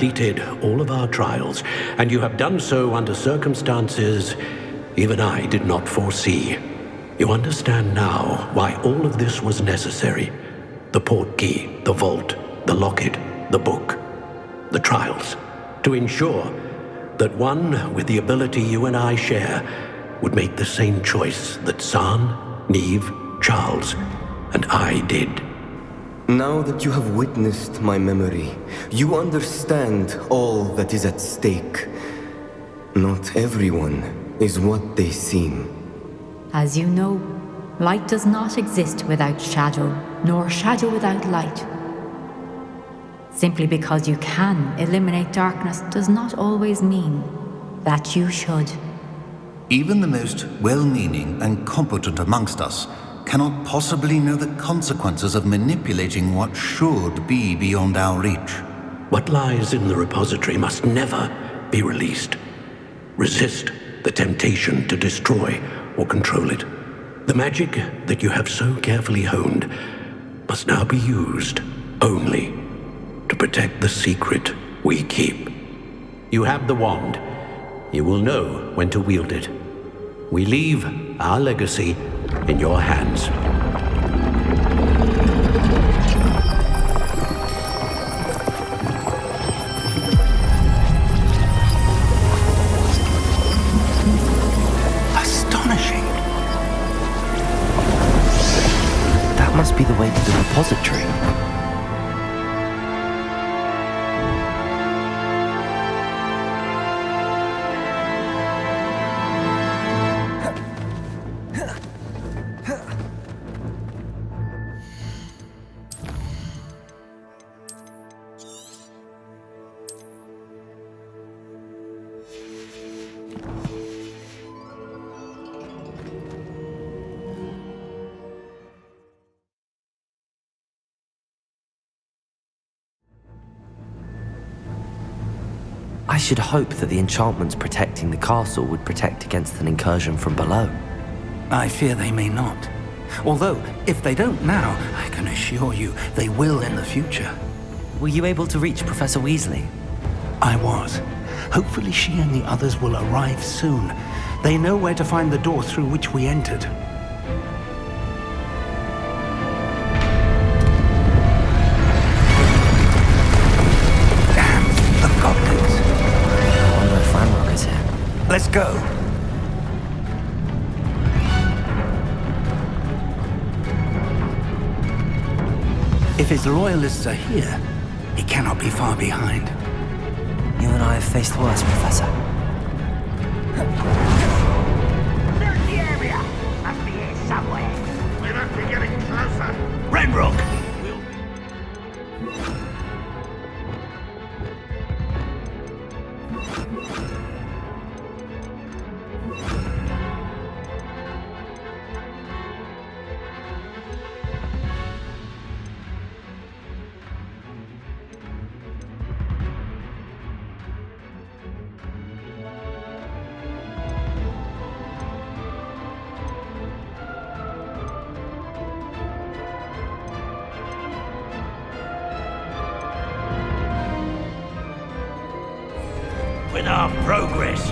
completed all of our trials, and you have done so under circumstances even I did not foresee. You understand now why all of this was necessary. The portkey, the vault, the locket, the book, the trials, to ensure that one with the ability you and I share would make the same choice that San, Neve, Charles, and I did. Now that you have witnessed my memory, you understand all that is at stake. Not everyone is what they seem. As you know, light does not exist without shadow, nor shadow without light. Simply because you can eliminate darkness does not always mean that you should. Even the most well-meaning and competent amongst us cannot possibly know the consequences of manipulating what should be beyond our reach. What lies in the repository must never be released. Resist the temptation to destroy or control it. The magic that you have so carefully honed must now be used only to protect the secret we keep. You have the wand. You will know when to wield it. We leave our legacy in your hands. Astonishing. That must be the way to the repository. I should hope that the enchantments protecting the castle would protect against an incursion from below. I fear they may not. Although, if they don't now, I can assure you they will in the future. Were you able to reach Professor Weasley? I was. Hopefully she and the others will arrive soon. They know where to find the door through which we entered. Damn, the goblins. I wonder if Ranrock is here. Let's go. If his loyalists are here, he cannot be far behind. You and I have faced worse, Professor. Search the area! Must be here somewhere. We must be getting closer. Ranrock! With our progress.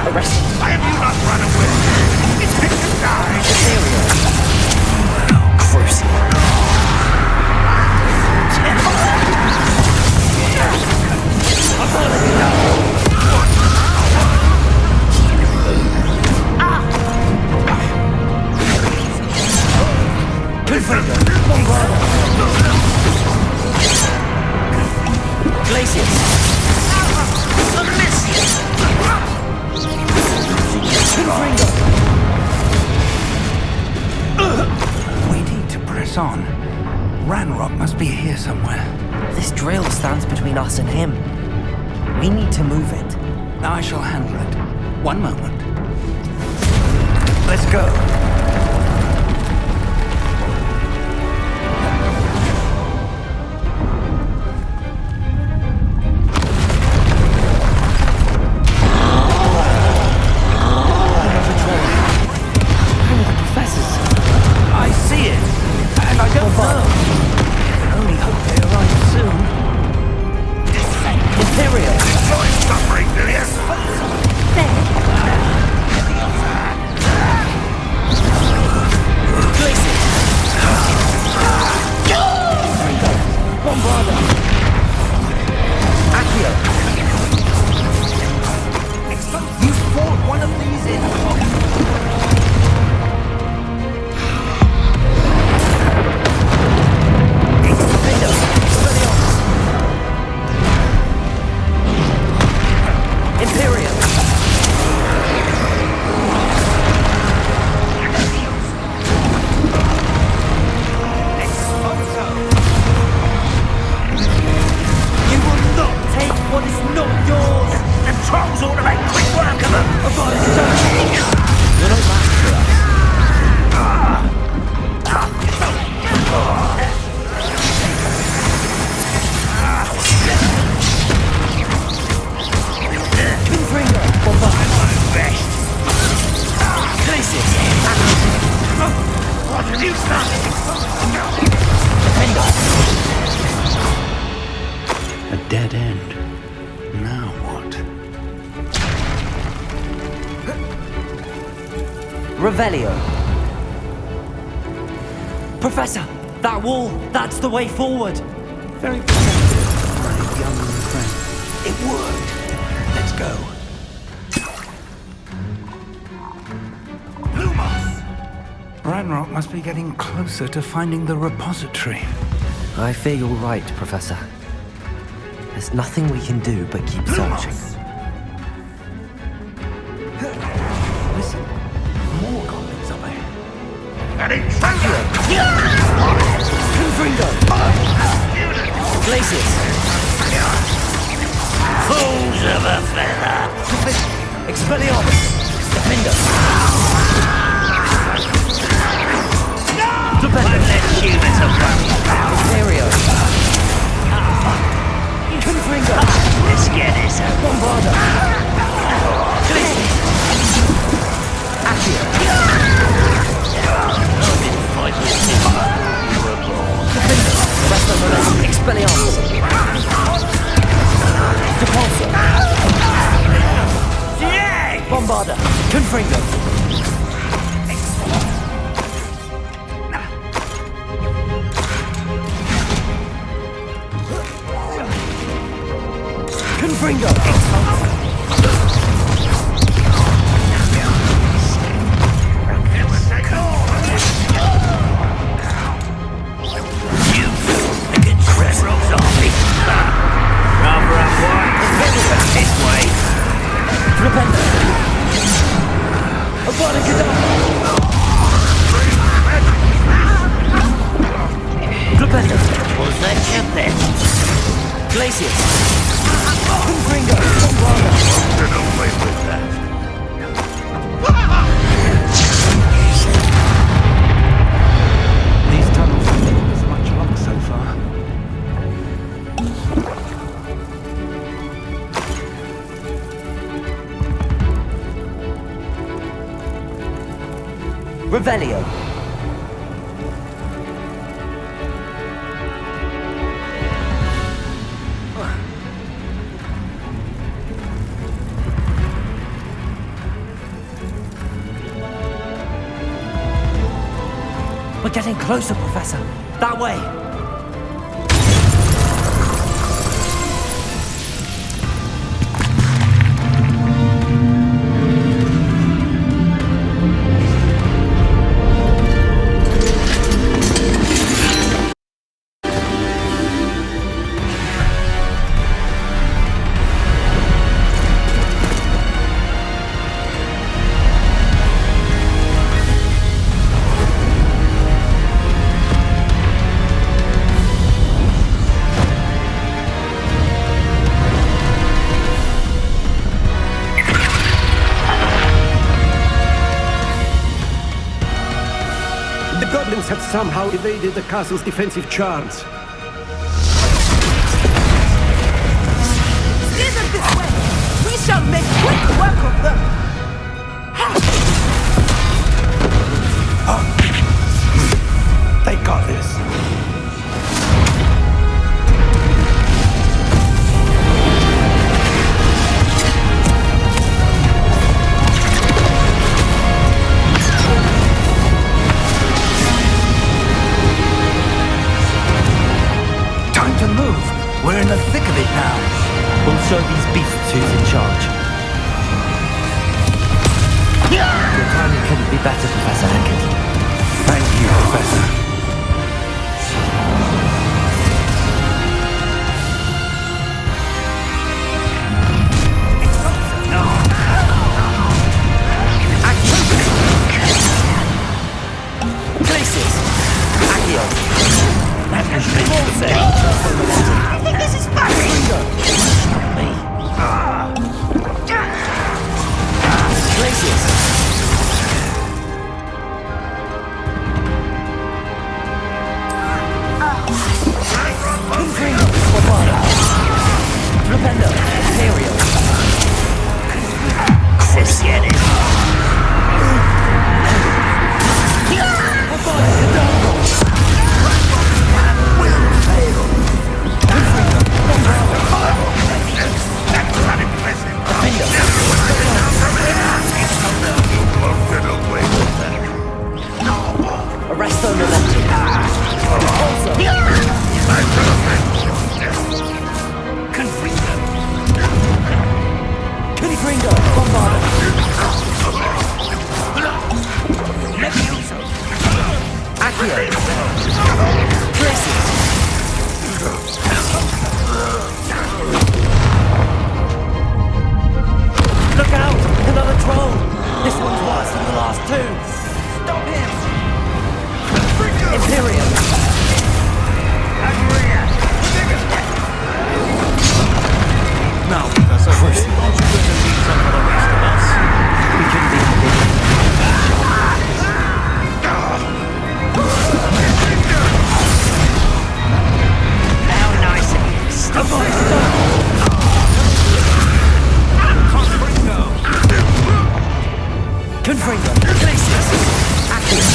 Arrest! Why have you not run away? It's fit to die. Waiting to press on. Ranrock must be here somewhere. This drill stands between us and him. We need to move it. I shall handle it. One moment. Let's go. Dead end. Now what? Revelio. Professor, that wall, that's the way forward. Very perceptive, my young friend. It worked. Let's go. Ranrock must be getting closer to finding the repository. I fear you're right, Professor. There's nothing we can do but keep searching. Listen, more goblins up ahead. An intruder! Confringo! Glacius! Fools of a feather! Expelliarmus! Defender! Unless humans are running about. Imperio! Confringo! Let's get this out. Bombarda! Glacius! Accio! I've been fighting since you were born. Defender! Restaurant! Expelliarmus! Depulso! Yeah! Bombarda! Confringo! Confringo! You against Ranrock's army. Rather unwise. This way. Repender! Avada Kedavra! Repender! Was that you then? Glacius! Confringo! Bombarda! Get away with that. These tunnels haven't given us much luck so far. Revelio! We're getting closer, Professor. That way. The goblins have somehow evaded the castle's defensive charms. Thither this way! We shall make quick work of them! They got this. We'll show these beasts who's in charge. Your timing couldn't be better, Professor Hackett. Thank you, Professor. Places! Accio! That was me. I think this is funny! Places! Confringo! Barbara! Flipendo! Imperial! Christianity! Arresto momentum. Also. Confringo. Bombarda. Accio. Places. Look out! Another troll! This one's worse than the last two! Stop him! Imperium! Now, Professor, aren't you going to leave some for the rest of us? We couldn't be How nice of you. Stop Confringo! Glacius! Accio!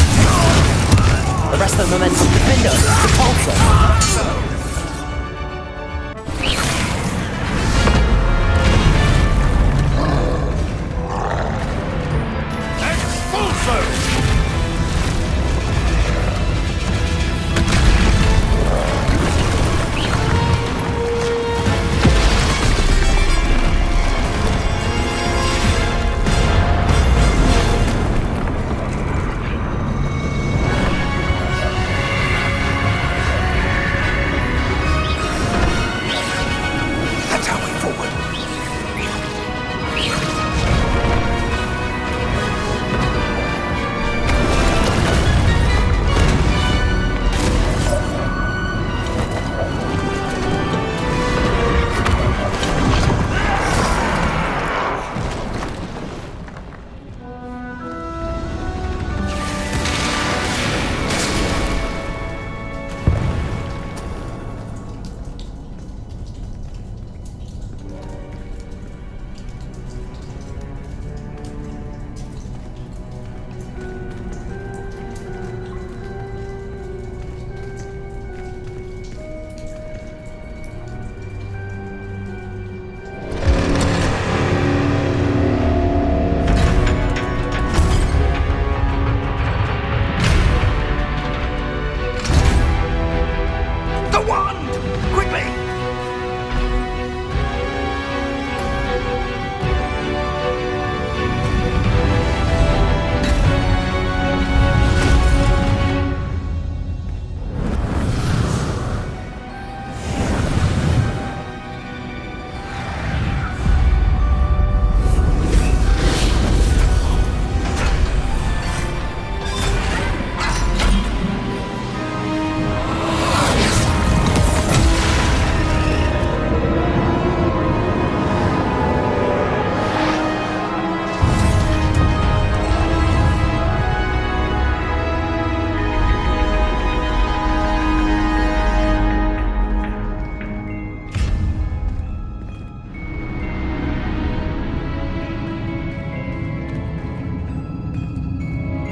Arresto momentum! Defendo! Repulsor!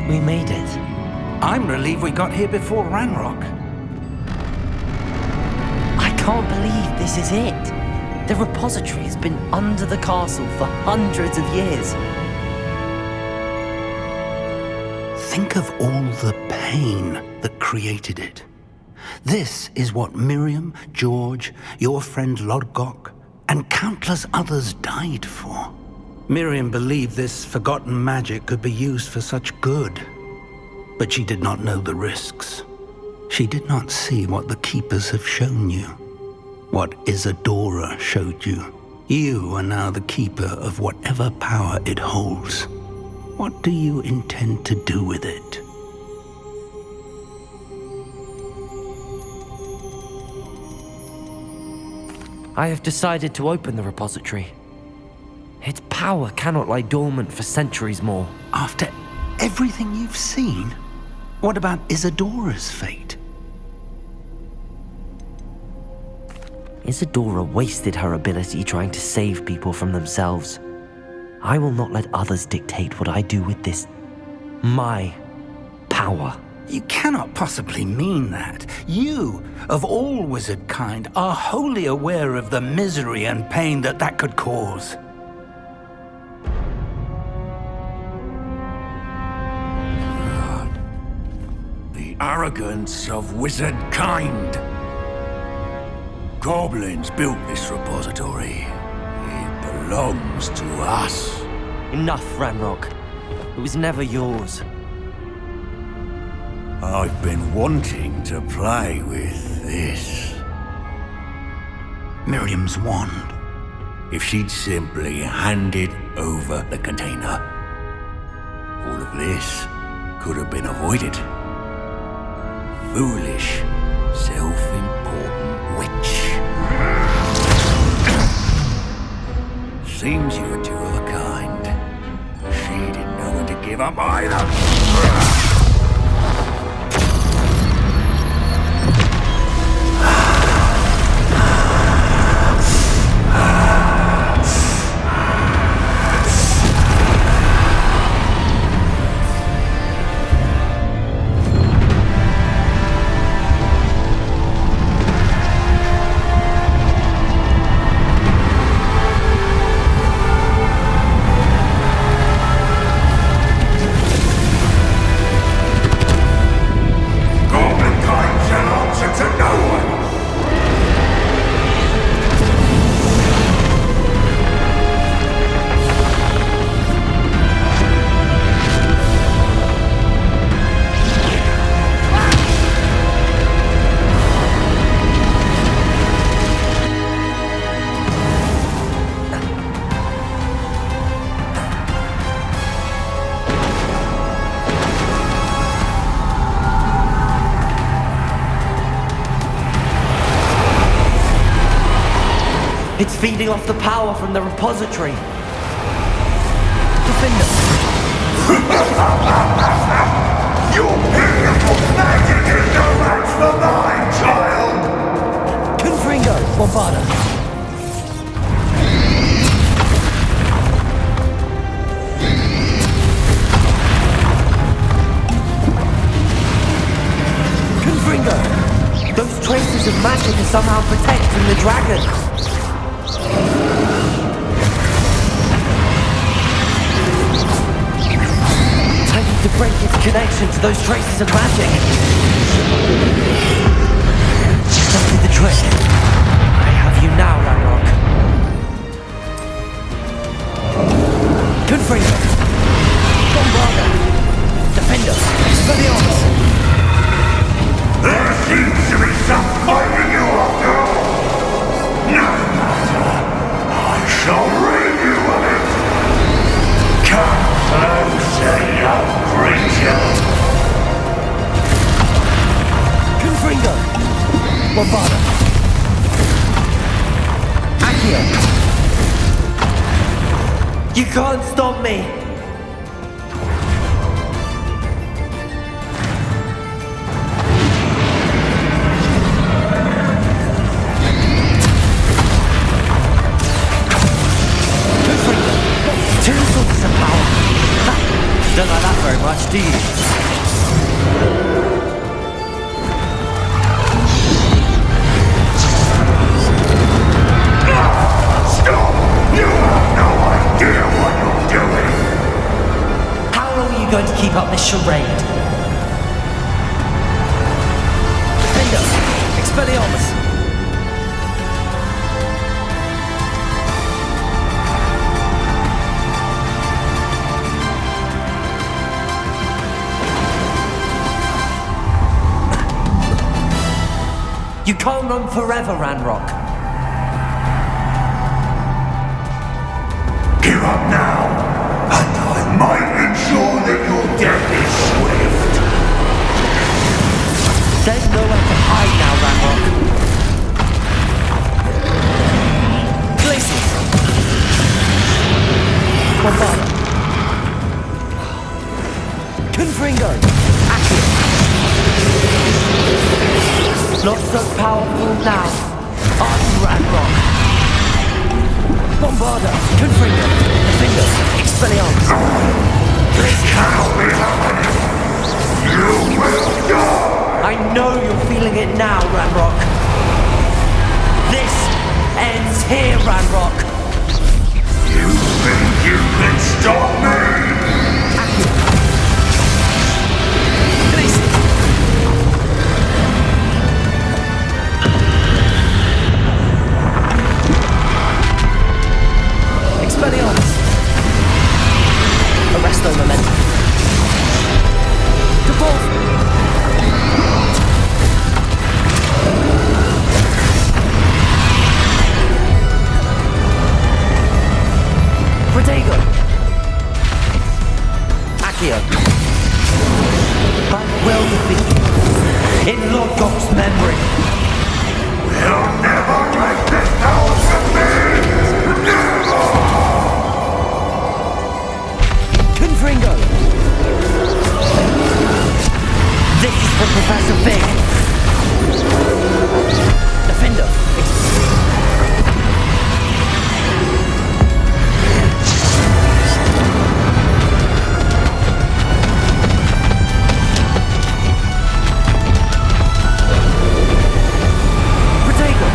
We made it. I'm relieved we got here before Ranrock. I can't believe this is it. The repository has been under the castle for hundreds of years. Think of all the pain that created it. This is what Miriam, George, your friend Lodgok, and countless others died for. Miriam believed this forgotten magic could be used for such good, but she did not know the risks. She did not see what the Keepers have shown you, what Isadora showed you. You are now the Keeper of whatever power it holds. What do you intend to do with it? I have decided to open the repository. Its power cannot lie dormant for centuries more. After everything you've seen? What about Isadora's fate? Isadora wasted her ability trying to save people from themselves. I will not let others dictate what I do with this. My power. You cannot possibly mean that. You, of all wizard kind, are wholly aware of the misery and pain that could cause. The arrogance of wizard kind. Goblins built this repository. It belongs to us. Enough, Ranrock. It was never yours. I've been wanting to play with this. Miriam's wand. If she'd simply handed over the container, all of this could have been avoided. Foolish, self-important witch. Seems you were two of a kind. She didn't know when to give up either. It's feeding off the power from the repository. Defender! Your beautiful magic is no match for mine, child! Confringo, Bombarda! Confringo! Those traces of magic are somehow protecting the dragon. I need to break its connection to those traces of magic. That did the trick. I have you now, Ranrock. Confringo! Bombarda! Defender! Expelliarmus! There seems to be some fighting you after all! No matter, I shall rid you of it! Come closer, young creature! Confringo! Bombarda! Accio! You can't stop me! Two sources of power. Ha! Don't like that very much, do you? Stop! You have no idea what you're doing! How long are you going to keep up this charade? Defender! Expelliarmus! room forever, Ranrock. Give up now, and I might ensure that your death is swift. There's nowhere to hide now, Ranrock. Glaciers! Bombard! Confringo! Accio! Not so powerful now. On Ranrock! Bombarda! Confringo! Defender! Expelliarmus! This cannot be happening. You will die. I know you're feeling it now, Ranrock. This ends here, Ranrock. You think you can stop me? Expelliarmus! Arresto momentum. Default! Protego! Accio! I'm well defeated. In Lord Gok's memory. You'll never make this power from me! Never! Confringo! This is for Professor Fig! Defender! Protego!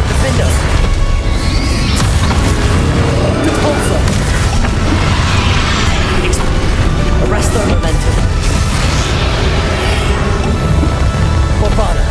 Defender! Repulsor! Arresto momentum! Bombada!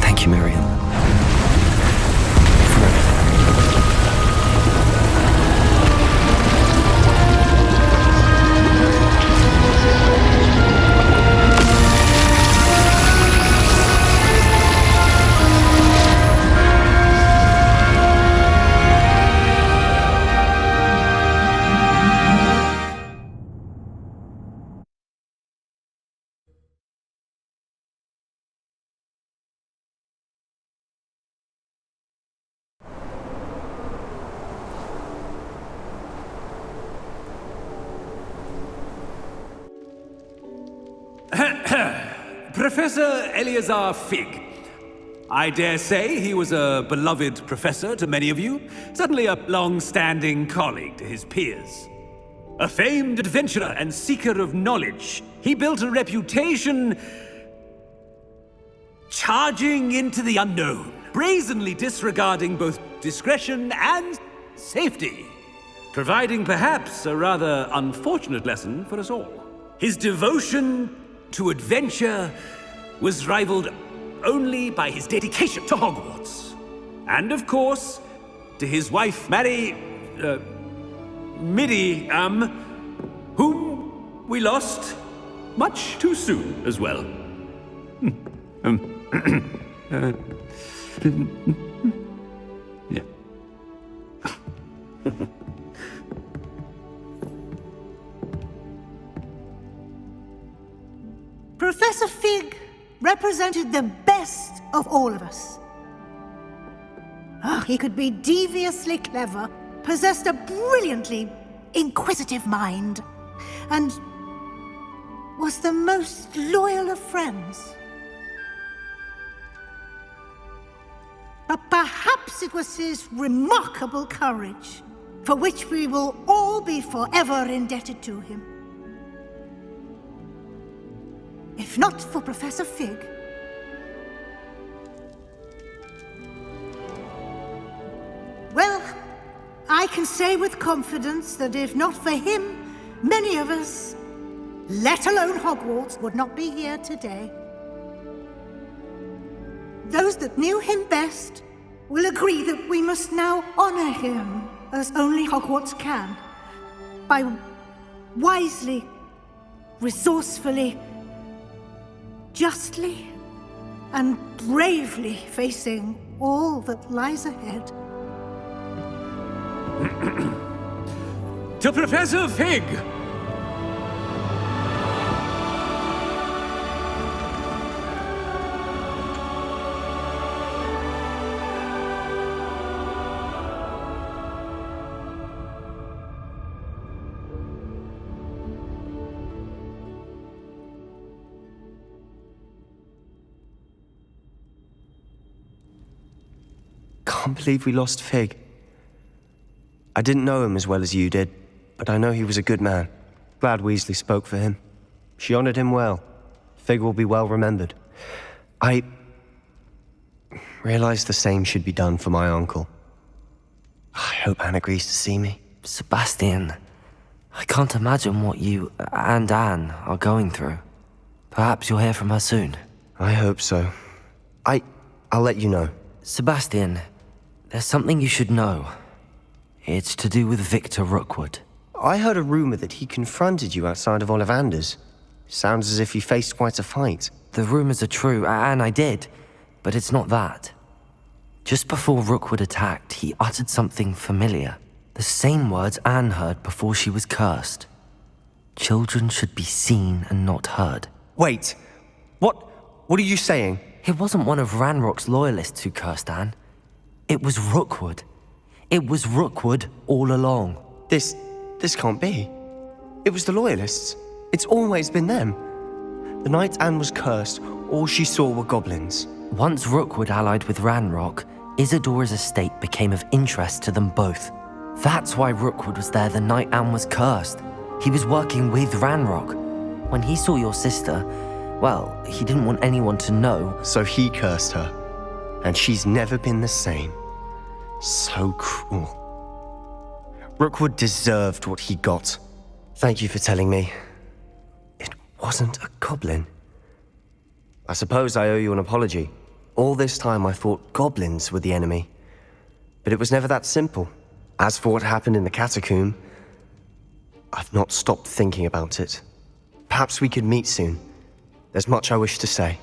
Thank you, Miriam. Professor Eleazar Fig. I dare say he was a beloved professor to many of you, certainly a long-standing colleague to his peers. A famed adventurer and seeker of knowledge, he built a reputation charging into the unknown, brazenly disregarding both discretion and safety, providing perhaps a rather unfortunate lesson for us all. His devotion to adventure was rivaled only by his dedication to Hogwarts. And of course, to his wife, Miriam, whom we lost much too soon as well. Yeah. Professor Fig represented the best of all of us. He could be deviously clever, possessed a brilliantly inquisitive mind, and was the most loyal of friends. But perhaps it was his remarkable courage, for which we will all be forever indebted to him. If not for Professor Fig, well, I can say with confidence that if not for him, many of us, let alone Hogwarts, would not be here today. Those that knew him best will agree that we must now honor him as only Hogwarts can, by wisely, resourcefully, justly, and bravely facing all that lies ahead. To Professor Fig! Can't believe we lost Fig. I didn't know him as well as you did, but I know he was a good man. Glad Weasley spoke for him. She honored him well. Fig will be well remembered. I realized the same should be done for my uncle. I hope Anne agrees to see me. Sebastian, I can't imagine what you and Anne are going through. Perhaps you'll hear from her soon. I hope so. I'll let you know. Sebastian, there's something you should know. It's to do with Victor Rookwood. I heard a rumor that he confronted you outside of Ollivander's. Sounds as if he faced quite a fight. The rumors are true, and I did, but it's not that. Just before Rookwood attacked, he uttered something familiar. The same words Anne heard before she was cursed. Children should be seen and not heard. Wait, what are you saying? It wasn't one of Ranrock's loyalists who cursed Anne. It was Rookwood. It was Rookwood all along. This can't be. It was the Loyalists. It's always been them. The night Anne was cursed, all she saw were goblins. Once Rookwood allied with Ranrock, Isadora's estate became of interest to them both. That's why Rookwood was there the night Anne was cursed. He was working with Ranrock. When he saw your sister, well, he didn't want anyone to know. So he cursed her. And she's never been the same. So cruel. Rookwood deserved what he got. Thank you for telling me. It wasn't a goblin. I suppose I owe you an apology. All this time I thought goblins were the enemy. But it was never that simple. As for what happened in the catacomb, I've not stopped thinking about it. Perhaps we could meet soon. There's much I wish to say.